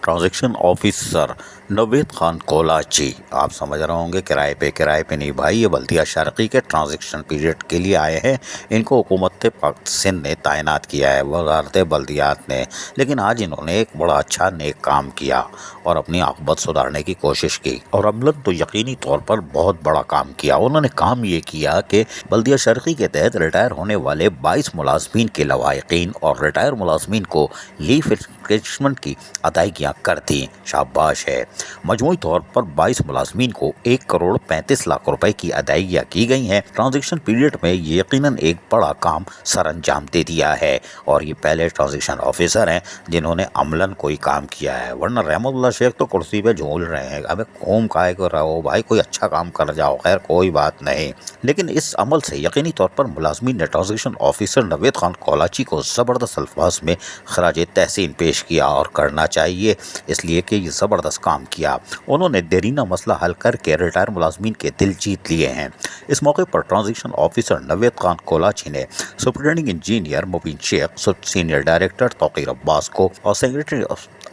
Transaction officer Naved Khan Kolachi. आप समझ रहे होंगे किराए पे नहीं भाई, ये बल्दिया शर्की के ट्रांजैक्शन पीरियड के लिए आए हैं। इनको हुकूमत पाक सिंध ने तैनात किया है वजारत बल्दियात ने। लेकिन आज इन्होंने एक बड़ा अच्छा नेक काम किया और अपनी आकबत सुधारने की कोशिश की, और अमलन तो यकीनी तौर पर बहुत बड़ा काम किया। उन्होंने काम ये किया कि बल्दिया शर्की के तहत रिटायर होने वाले 22 मुलाजमीन के लवाहिकीन और रिटायर मुलाजमीन को लीव इंक्रीजमेंट की अदायगियाँ कर दी। शाबाश है। मजमूई तौर पर 22 मुलाजमीन को 1 करोड़ 35 लाख रुपए की अदायगियाँ की गई हैं। ट्रांजैक्शन पीरियड में ये यकीनन एक बड़ा काम सर अंजाम दे दिया है, और ये पहले ट्रांजैक्शन ऑफिसर हैं जिन्होंने अमलन कोई काम किया है। वरना रहमतुल्लाह शेख तो कुर्सी पे झूल रहे हैं। अबे कौम काहे को रहो भाई, कोई अच्छा काम कर जाओ। खैर कोई बात नहीं, लेकिन इस अमल से यकीनी तौर पर मुलाजमीन ने ट्रांजैक्शन ऑफिसर नवेद खान कोलाची को ज़बरदस्त अल्फाज में खराज तहसीन पेश किया, और करना चाहिए इसलिए कि ये ज़बरदस्त काम किया। उन्होंने देरीना मसला हल करके रिटायर मुलाजमीन के दिल जीत लिए हैं। इस मौके पर ट्रांजैक्शन ऑफिसर नवेद खान कोलाची ने सुपरिटेंडिंग इंजीनियर मुबीन शेख, सीनियर डायरेक्टर तौकीर अब्बास को और सेक्रेटरी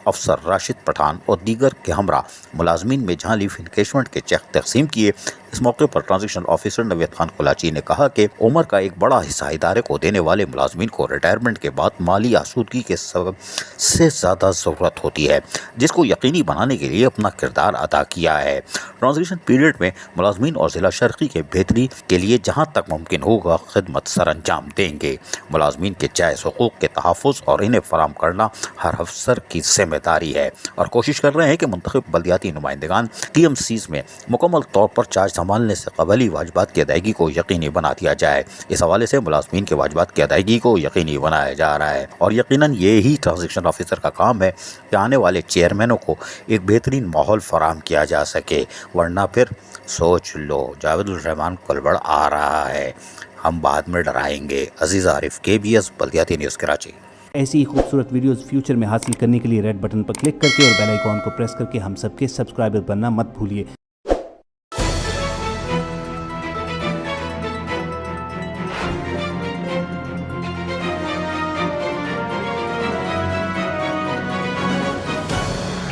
अफसर राशिद पठान और दीगर के हमरा मुलाजमीन में जहां लीव इंकेशमेंट के चेक तकसीम किए। इस मौके पर ट्रांजैक्शन ऑफिसर नवेद खान कोलाची ने कहा कि उम्र का एक बड़ा हिस्सा इदारे को देने वाले मुलाजमीन को रिटायरमेंट के बाद माली आसूदगी के सबब से ज़्यादा ज़रूरत होती है, जिसको यकीनी बनाने के लिए अपना किरदार अदा किया है। ट्रांजैक्शन पीरियड में मुलाजमीन और ज़िला शर्की के बेहतरी के लिए जहाँ तक मुमकिन होगा खिदमत सर अंजाम देंगे। मुलाजमीन के जायज़ हुकूक के तहफ़्फ़ुज़ और इन्हें फराम करना हर अफसर की जिम्मेदारी है, और कोशिश कर रहे हैं कि मुंतखब बल्दियाती नुमाइंदगान TMCs में मुकम्मल तौर पर चार्ज संभालने से कबली वाजिबात की अदायगी को यकीनी बना दिया जाए। इस हवाले से मुलाजमीन के वाजिबात की अदायगी को यकीनी बनाया जा रहा है, और यकीनन ये ही ट्रांजैक्शन ऑफिसर का काम है कि आने वाले चेयरमैनों को एक बेहतरीन माहौल फराम किया जा सके। वरना फिर सोच लो, जावेदुर रहमान कुलबड़ आ रहा है, हम बाद में डराएंगे। अजीज़ आरिफ, KBS बल्दियाती न्यूज़ कराची। ऐसी ही खूबसूरत वीडियोस फ्यूचर में हासिल करने के लिए रेड बटन पर क्लिक करके और बेल आइकॉन को प्रेस करके हम सबके सब्सक्राइबर बनना मत भूलिए।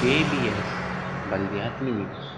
KBS बल्दियाती न्यूज़।